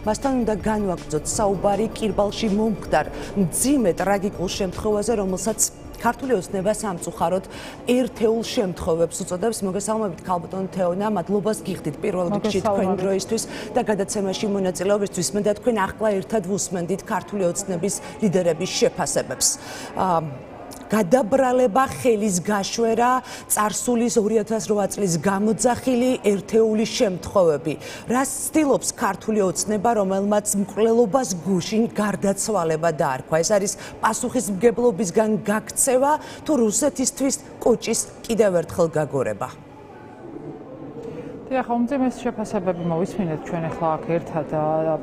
მასთან უნდა განვაგრძოთ საუბარი კირბალში მომხდარ მძიმე ტრაგიკულ შემთხვევაზე, რომელსაც ქართული ოცნება სამწუხაროდ ერთეულ შემთხვევებს უწოდებს. მოგესალმებით ქალბატონ თეონა, მადლობას გიხდით პირველ რიგში თქვენ დროისთვის და გადაცემაში მონაწილეობისთვის. მინდა თქვენ ახლა ერთად ვუსმენდით ქართული ოცნების ლიდერების შეფასებებს. გადაბრალება, ხელის გაშვერა, წარსულის 2008 წლის გამოძახილი ერთეული შემთხვევები. რას ცდილობს ქართული ოცნება, რომელმაც მკვლელობას გუშინ გარდაცვალება დაარქვა? ეს არის პასუხისმგებლობისგან გაქცევა თუ რუსეთისთვის კოჭის კიდევ ერთხელ გაგორება? ახლა უმძიმეს შეფასებები მოვისმინეთ ჩვენ ახლა აქ ერთად.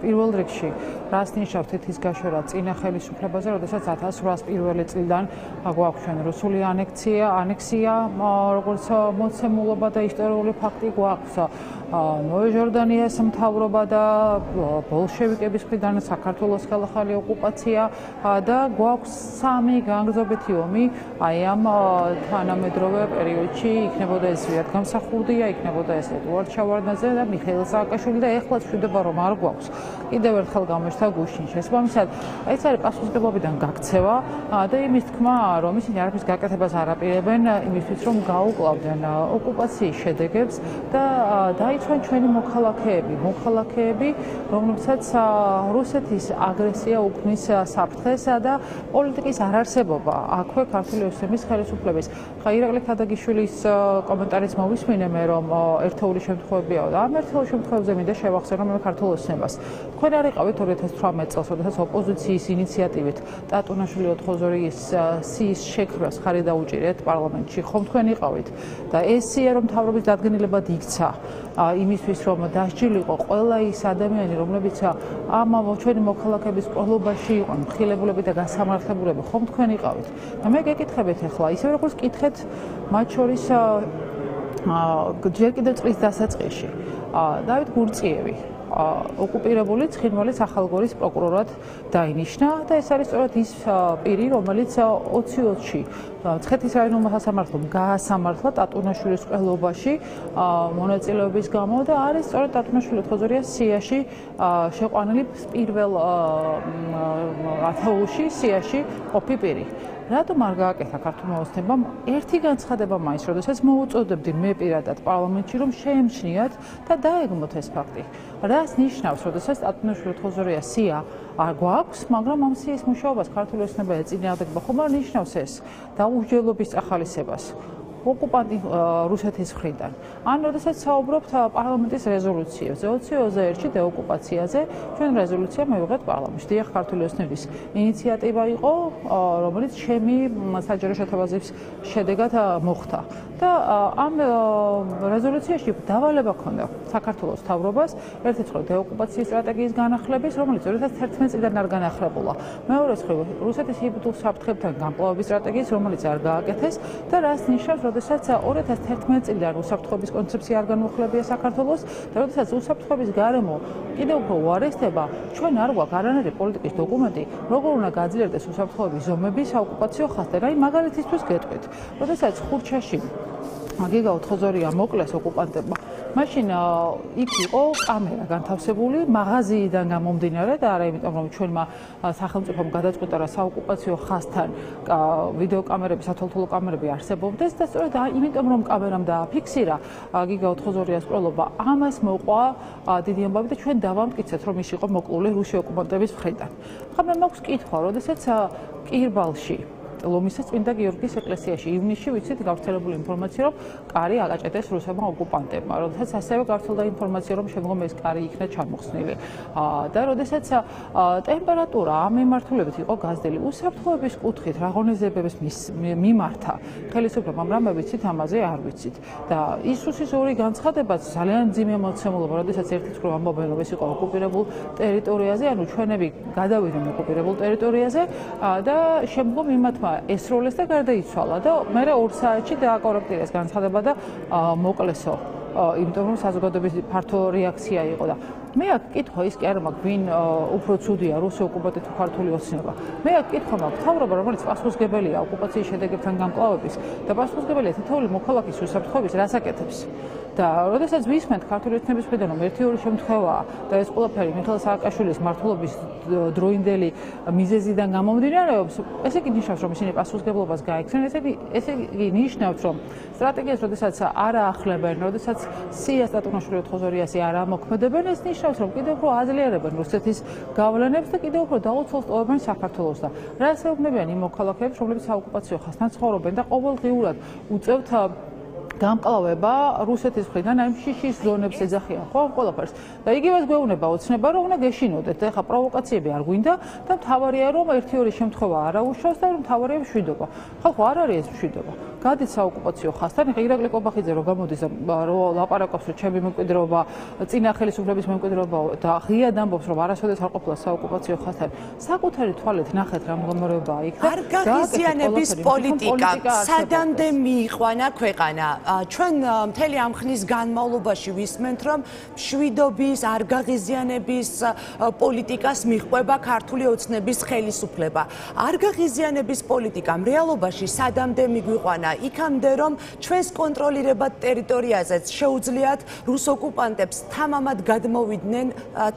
პირველ რიგში რას ნიშნავს თითის გაშვერა წინა ხელისუფლებაზე, როდესაც 1801 წლიდან გვაქვს ჩვენ რუსული ანექსია, როგორც მოცემულობა და ისტორიული ფაქტი გვაქვს. ნოე ჟორდანიას მთავრობა და ბოლშევიკების მხრიდან საქართველოს ხელახალი ოკუპაცია და გვაქვს სამი განგრძობითი ომი აი ამ თანამედროვე პერიოდში. იქნებოდა ეს ზვიად გამსახურდია, იქნებოდა ეს ედუარდ შავარდნაძე და მიხეილ სააკაშვილი და ეხლა შვიდება რომ არ გვაქვს. კიდევ ერთხელ გამოჩნდა გუშინ. შესაბამისად, ეს არის პასუხისმგებლობიდან გაქცევა და იმის თქმა, რომ ისინი არაფრის გაკეთებას არ აპირებენ იმისთვის, რომ გაუკლავდნენ ოკუპაციის შედეგებს და დაიცვან ჩვენი მოქალაქეები, რომლებსაც რუსეთის აგრესია უქმნის საფრთხეს და პოლიტიკის არარსებობა აქვე ქართული ოცნების ხელისუფლების. ხა ირაკლი თადაგიშვილის კომენტარიც მოვისმინე, რომ ერთეული შემთხვევებია და ამ ერთეულ შემთხვევებზე მინდა შევახსენო მე ქართულ ოცნებას. თქვენ არ იყავით 2018 წელს, როდესაც ოპოზიციის ინიციატივით ტატუნაშვილი 82-ის სიის შექმნას ხარი დაუჭირეთ პარლამენტში. ხომ თქვენ იყავით და ეს სია რომ მთავრობის დადგენილებად იქცა იმისთვის რომ დასჯილიყო ყველა ის ადამიანი, რომლებიც ამ ჩვენი მოქალაქეების ყოლობაში იყვნენ მხილებულები და გასამართლებულები, ხომ თქვენ იყავით? და მე გეკითხებით ახლა, ისე როგორც კითხეთ მათ შორის ჯერ კიდევ წლის დასაწყისში დავით გურწიევი ოკუპირებული ცხინვალის ახალგორის პროკურორად დაინიშნა და ეს არის სწორედ ის პირი, რომელიც 2020-ში მცხეთის რაიონულმა სასამართლომ გაასამართლა ტატუნაშვილის ყელობაში მონაწილეობის გამო და არის სწორედ ტატუნაშვილი 82-იან სიაში შეყვანილი პირველ ათეულში სიაში ყოფი პირი. რატომ არ გააკეთა ქართულმა ოცნებამ ერთი განცხადება მაინც, როდესაც მოუწოდებდი მე პირადად პარლამენტში, რომ შეემჩნიათ და დაეგმოთ ეს ფაქტი. რას ნიშნავს, როდესაც ტატუნაშვილი 82-იან სია არ გვაქვს, მაგრამ ამ სიის მუშაობას ქართული ოცნება ეწინააღმდეგება, ხომ არ ნიშნავს ეს დაუსჯელობის წახალისებას ოკუპანტი რუსეთის მხრიდან. ან როდესაც საუბრობთ პარლამენტის რეზოლუციებზე 2021-ში დეოკუპაციაზე, ჩვენ რეზოლუცია მივიღეთ პარლამენტში. დიახ, ქართული ოცნების ინიციატივა იყო, რომელიც ჩემი საჯარო შეთავაზების შედეგად მოხდა. და ამ რეზოლუციაში დავალება ჰქონდა საქართველოს მთავრობას ერთ-ერთი მხრივ დეოკუპაციის სტრატეგიის განახლების, რომელიც 2011 წლიდან არ განახლებულა. მეორე მხრივ რუსეთის იბრძულ საფრთხებთან გამკლავების სტრატეგიის, რომელიც არ გააკეთეს და რას ნიშნავს, როდესაც 2011 წლიდან უსაფრთხოების კონცეფცია არ განუხლებია საქართველოს და როდესაც უსაფრთხოების გარემო კიდევ უფრო უარესდება, ჩვენ არ გვაქვს არანაირი პოლიტიკის დოკუმენტი, როგორ უნდა გაძლიერდეს უსაფრთხოების ზომები საოკუპაციო ხაზთან. აი მაგალითისთვის გეტყვით, როდესაც ხურჩაში გიგა 82-იან მოკლეს ოკუპანტებმა. მაშინ იქ იყო კამერა განთავსებული მაღაზიიდან გამომდინარე და არა იმიტომ რომ ჩვენმა სახელმწიფომ გადაწყვიტა რა საოკუპაციო ხაზთან ვიდეო კამერები, სათვალთვალო კამერები არსებობდეს და სწორედ იმიტომ რომ კამერამ დააფიქსირა გიგა 82-იანს ყროლობა, ამას მოყვა დიდი ამბავი და ჩვენ დავამტკიცეთ რომ ის იყო მოკლული რუსი ოკუპანტების მხრიდან. ხა მე მაქვს კითხვა, როდესაც კირბალში ლომისის წმინდა გიორგის ეკლესიაში ივნისში ვიცით გავრცელებული ინფორმაცია რომ კარი აკაჭედეს რუსებმა ოკუპანტებმა, როდესაც ასევე გავრცელდა ინფორმაცია რომ შემდგომ ეს კარი იქნა ჩამოხსნილი და როდესაც ტემპერატურა ამ მიმართულებით იყო გაზრდილი უსაფრთხოების კუთხით რა ღონისძიებების მიმართა ხელისუფლებამ რამე ვიცით ამაზე არ ვიცით და ისუსის ორი განცხადებაც ძალიან მძიმე მოცემულობა, როდესაც ერთი მხრივ ამბობენ რომ ეს იყო ოკუპირებულ ტერიტორიაზე, ანუ ჩვენები გადავიდნენ ოკუპირებულ ტერიტორიაზე და შემდგომ იმათმა ესროლეს და გარდაიცვალა და მე 2 საათში დააკორექტირეს განცხადება და მოკლესო, იმიტომ რომ საზოგადოების ფართო რეაქცია იყო და მე აქ კითხვა ის კი არა მაქვს ვინ უფრო ცუდია რუსი ოკუპანტი თუ ქართული ოცნება. მე აქ კითხვა მაქვს მთავრობა რომელიც პასუხისმგებელია ოკუპაციის შედეგებთან გამკლავების და პასუხისმგებელია თითოეული მოქალაქის უსაფრთხოების რას აკეთებს. და როდესაც ვისმენთ ქართული ოცნების მხრიდან რომ ერთი-ორი შემთხვევაა და ეს ყველაფერი მიხეილ სააკაშვილის მმართველობის დროინდელი მიზეზიდან გამომდინარეობს, ესე იგი ნიშნავს რომ ისინი პასუხისმგებლობას გაექცნენ, ესე იგი ნიშნავს რომ სტრატეგიას როდესაც არ აახლებენ, როდესაც სიას ტატუნაშვილი ოთხოზორიასი არ ამოქმედებენ, ეს ნიშნავს რომ კიდევ უფრო აძლიერებენ რუსეთის გავლენებს და კიდევ უფრო დაუცველს ტოვებენ საქართველოს და რას ეუბნებიან იმ მოქალაქეებს, რომლებიც საოკუპაციო ხაზთან ცხოვრობენ და ყოველდღიურად უწევთ გამკლავება რუსეთის მხრიდან აი შიშის ზონებს ეძახიან ხო ყველაფერს და იგივეს გვეუბნება ოცნება რომ უნდა გეშინოდეთ და ეხა პროვოკაციები არ გვინდა და მთავარია რომ ერთი-ორი შემთხვევა არ აუშავს და რომ მთავარია მშვიდობა ხალხო არ არის ეს მშვიდობა გადით საოკუპაციო ხაზთან ეხა ირაკლი კობახიძე რომ გამოდის რომ ლაპარაკობს რომ ჩემი მემკვიდრეობა წინა ხელისუფლების მემკვიდრეობა და ღიად ამბობს რომ არასოდეს არ ყოფილა საოკუპაციო ხაზთან საკუთარი თვალით ნახეთ რა მდგომარეობაა იქ და არგაღიზიანების პოლიტიკა სადამდე მიიყვანა ქვეყანა ჩვენ მთელი ამ ხნის განმავლობაში ვისმენთ რომ მშვიდობის არგაღიზიანების პოლიტიკას მიჰყვება ქართული ოცნების ხელისუფლება არგაღიზიანების პოლიტიკამ რეალობაში სადამდე მიგვიყვანა იქამდე რომ ჩვენს კონტროლირებად ტერიტორიაზეც შეუძლიათ რუს ოკუპანტებს თამამად გადმოვიდნენ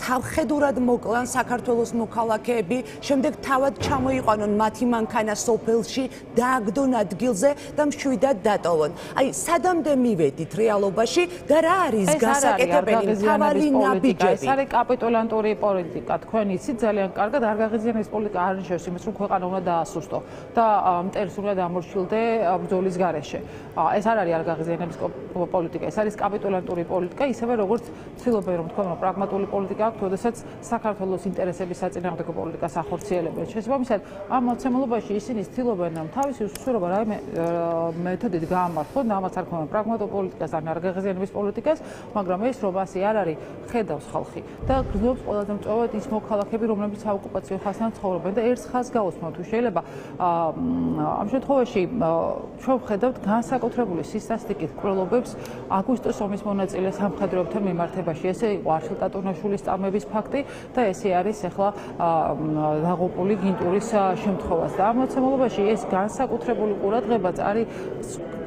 თავხედურად მოკლან საქართველოს მოქალაქეები შემდეგ თავად ჩამოიყვანონ მათი მანქანა სოფელში დააგდონ ადგილზე და მშვიდად დატოვონ აი სადამდე მივედით რეალობაში და რა არის გასაკეთებელი მთავარი ნაბიჯები ეს არის კაპიტულანტური პოლიტიკა თქვენ იცით ძალიან კარგად არგაღიზიანების პოლიტიკა არ ნიშნავს იმას რომ ქვეყანა უნდა დაასუსტო და მტერს უნდა დამორჩილდე ბრძოლის გარეშე ეს არ არის არგაღიზიანების პოლიტიკა ეს არის კაპიტულანტური პოლიტიკა ისევე როგორც ცდილობენ რომ თქვენ პრაგმატული პოლიტიკა აქვს როდესაც საქართველოს ინტერესების საწინააღმდეგო პოლიტიკას ახორციელებენ შესაბამისად ამ მოცემულობაში ისინი ცდილობენ რომ თავისი უსწრება რაიმე მეთოდით გაამართლონ და ამას არ ქონია პრაგმატულ პოლიტიკას ან არგაღიზიანების პოლიტიკას მაგრამ ეს რომ ასე არ არის ხედავს ხალხი და გრძნობს ყველაზე მწვავედ ის მოქალაქეები რომლებიც საოკუპაციო ხაზთან ცხოვრობენ და ერთ ხაზს გავუსმოთ თუ შეიძლება ამ შემთხვევაში ჩვენ ვხედავთ განსაკუთრებული სისტასტიკით კვლევებს აგვისტოს ომის მონაწილე სამხედროებთან მიმართებაში ესე იყო არშილ ტატუნაშვილის წამების ფაქტი და ესე არის ახლა დაღუპული გინტურის შემთხვევაც და ამ მოცემულობაში ეს განსაკუთრებული ყურადღებაც არის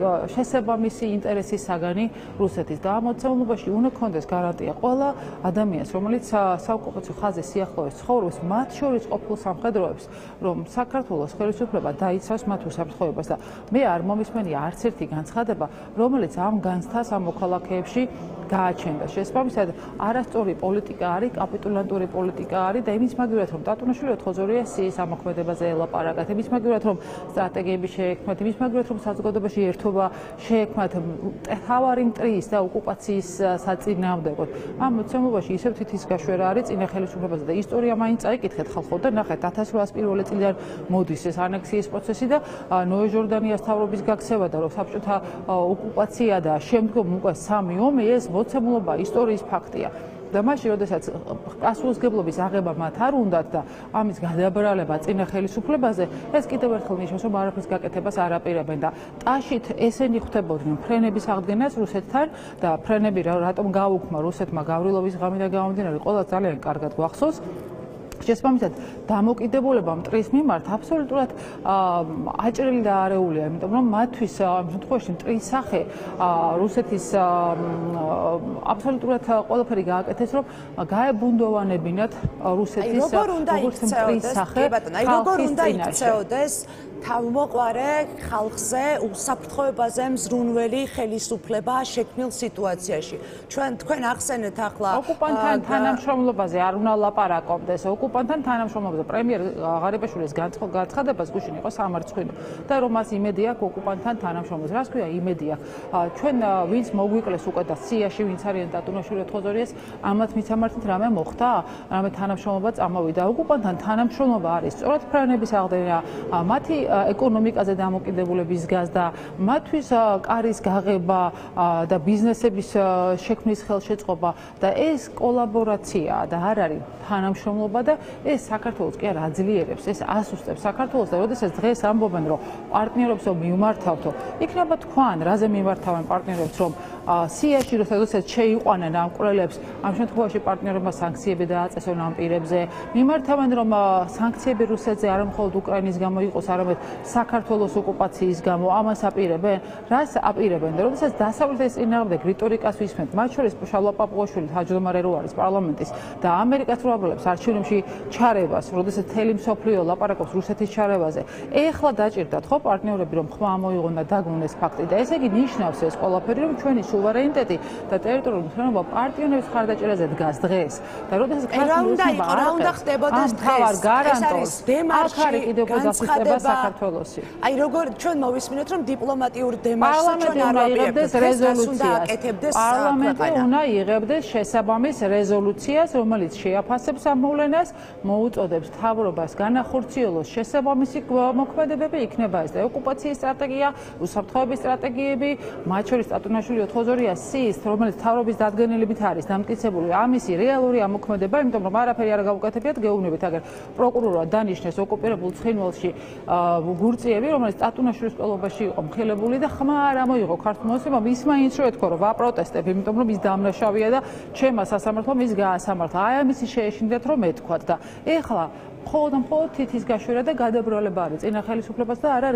შესაბამისი ინტერესის საგანი რუსეთის და ამ მოცემულობაში უნდა კონდეს გარანტია ყველა ადამიანს რომელიც საოკუპაციო ხაზის სიახლოვეს ცხოვრობს მათ შორის ყოფილ სამხედროებს რომ საქართველოს ხელისუფლება დაიცავს მათ უსაფრთხოებას და მე არ მომისმენია არც ერთი განცხადება რომელიც ამ განცდას ამ მოქალაქეებში გააჩენდა შესაბამისად არასწორი პოლიტიკა არის კაპიტულანტური პოლიტიკა არის და იმის მაგივრად რომ ტატუნაშვილი ოთხოზორია სიის ამოქმედებაზე ელაპარაკათ იმის მაგივრად რომ სტრატეგიები შეექმნათ იმის მაგივრად რომ საზოგადოებაში ერთობა შეექმნათ თავარი მტრის და ოკუპაციის საწინააღმდეგოდ ამ მოცემულობაში ისევ თითის გაშვერა არის წინა ხელისუფლებაზე და ისტორია მაინც წაიკითხეთ ხალხო და ნახეთ 1801 წლიდან მოდის ეს ანექსიის პროცესი და ნოე ჟორდანიას თავრობის გაქცევა და რომ საბჭოთა ოკუპაცია და შემდგომ უკვე სამი ომი ეს მოცემულობა ისტორიის ფაქტია და მაშინ როდესაც პასუხისმგებლობის აღება მათ არ უნდათ და ამის გადაბრალება წინა ხელისუფლებაზე ეს კიდევ ერთხელ ნიშნავს რომ არაფრის გაკეთებას არ აპირებენ და ტაშით ესენი ხვდებოდნენ ფრენების აღდგენას რუსეთთან და ფრენები რატომ გაუქმა რუსეთმა გავრილოვის ღამიდან გამომდინარე ყველა ძალიან კარგად გვახსოვს შესაბამისად დამოკიდებულება მტრის მიმართ აბსოლუტურად აჭრილი და არეულია, იმიტომ რომ მათთვის ამ შემთხვევაში მტრის სახე რუსეთის აბსოლუტურად ყველაფერი გააკეთეს, რომ გაებუნდოვანებინათ რუსეთის როგორც მტრის სახე. როგორ უნდა იქცეოდეს თავმოყარე ხალხზე უსაფრთხოებაზე მზრუნველი ხელისუფლება შექმნილ სიტუაციაში. თქვენ ახსენეთ ახლა ოკუპანტთან თანამშრომლობაზე არ უნდა ლაპარაკობდეს. ოკუპანტთან თანამშრომლობაზე პრემიერ ღარიბაშვილის განცხადებას გუშინ იყო სამარცხვინო და რომ მას იმედი აქვს ოკუპანტთან თანამშრომლობაზე. რას ქვია იმედი აქვს? ჩვენ ვინც მოგვიკლეს უკვე და სიაში ვინც არიან ტატუნაშვილი ოთხოზორიას ამათ მიცამართით რამე მოხდა? რამე თანამშრომლობა წამოვიდა. ოკუპანტთან თანამშრომლობა არის სწორად ფრენების აღდგენა, მათი ეკონომიკაზე დამოკიდებულების გაზრდა, მათთვის კარის გაღება და ბიზნესების შექმნის ხელშეწყობა და ეს კოლაბორაციაა და არ არის თანამშრომლობა და ეს საქართველოს კი არ აძლიერებს, ეს ასუსტებს საქართველოს და როდესაც დღეს ამბობენ, რომ პარტნიორებსო მიმართავთო, იქნება თქვან, რაზე მიმართავენ პარტნიორებს, რომ სიაში როდესაც შეიყვანენ ამ კვლელებს, ამ შემთხვევაში პარტნიორებმა სანქციები დააწესონ ამ პირებზე, მიმართავენ, რომ სანქციები რუსეთზე არა მხოლოდ უკრაინის გამო იყოს, არამედ საქართველოს ოკუპაციის გამო, ამას აპირებენ, რას აპირებენ და როდესაც დასავლეთის წინააღმდეგ რიტორიკას ვისმენთ, მათ შორის შალვა პაპუაშვილი თავმჯდომარე რო არის პარლამენტის და ამერიკას რო აბრალებს არჩევნებში ჩარევას, როდესაც მთელი მსოფლიო ლაპარაკობს რუსეთის ჩარევაზე. ეხლა დაჭირდათ ხო პარტნიორები რომ ხმა მოიღონ და დაგმონ ეს ფაქტი და ესე იგი ნიშნავს ეს ყველაფერი რომ ჩვენი სუვერენიტეტი და ტერიტორიული ხელოვნება პარტნიორების მხარდაჭერაზე დგას დღეს და როდესაც რა უნდა ხდებოდეს დღეს ეს არის დემარში განცხადება საქართველოსი. აი როგორ ჩვენ მოვისმინოთ რომ დიპლომატიურ დემარშს ჩვენ არ ვაპირებთ რეზოლუციას პარლამენტი უნდა იღებდეს შესაბამის რეზოლუციას, რომელიც შეაფასებს ამ მოვლენას, მოუწოდებს მთავრობას განახორციელოს შესაბამისი მოქმედებები, იქნება ეს და ოკუპაციის სტრატეგია, უსაფრთხოების სტრატეგიები, მათ შორის სტატუნაშვილი 428-ის, რომელიც მთავრობის დადგენილებით არის დამტკიცებული, ამისი რეალური ამოქმედება, იმიტომ რომ არაფერი არ გაუკეთებიათ, გეუბნებით, აგერ პროკურორმა დანიშნეს ოკუპირებულ ცხინვალში გურწიები, რომელიც სტატუნაშვილის ყოლობაში იყო მხილებული და ხმა არ ამოიღო ქართულ მოსემამ, ის მაინც შეეთქვა, რომ ვაპროტესტებ, იმიტომ რომ ის დამნაშავეა და ჩემმა სასამართლომ ის გაასამართლა. აი ამისი შეეშინდათ რომ ეთქვათ და ეხლა მხოლოდ თითის გაშვერა და გადაბრალება არის წინა ხელისუფლებას და არა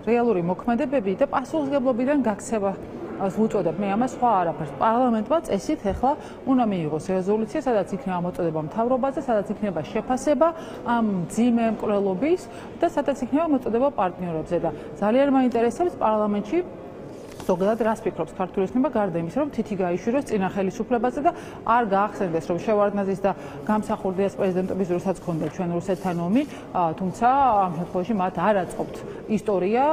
რეალური მოქმედებები და პასუხისმგებლობიდან გაქცევა. ვუწოდებ მე ამას სხვა არაფერს. პარლამენტმა წესით ეხლა უნდა მიიღოს რეზოლუცია, სადაც იქნება მოწოდება მთავრობაზე, სადაც იქნება შეფასება ამ მძიმე მკვლელობის და სადაც იქნება მოწოდება პარტნიორებზე და ძალიან მაინტერესებს პარლამენტში ზოგადად რას ფიქრობს ქართული ოცნება გარდა იმისა, რომ თითი გაიშვიროს წინა ხელისუფლებაზე და არ გაახსენდეს, რომ შევარდნაძის და გამსახურდიას პრეზიდენტობის დროსაც ჰქონდა ჩვენ რუსეთთან ომი, თუმცა ამ შემთხვევაში მათ არ აწყობთ ისტორია,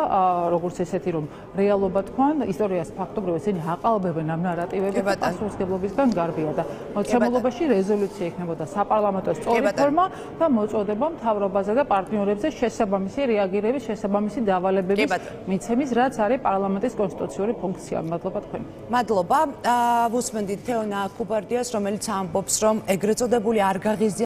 როგორც ესეთი, რომ რეალობა თქვან, ისტორიას ფაქტობრივ ისინი აყალბებენ ამ ნარატივებით და პასუხისმგებლობისგან გარბია და მოცემულობაში რეზოლუცია იქნებოდა საპარლამენტო სწორი ფორმა და მოწოდება მთავრობაზე და პარტნიორებზე შესაბამისი რეაგირების, შესაბამისი დავალებების მიცემის, რაც არის პარლამენტის კონსტიტუციური ფუნქცია. მადლობა თქვენ. მადლობა. ვუსმენდით თეონა კუბარდიას, რომელიც ამბობს, რომ ეგრეთ წოდებული არ გაღიზია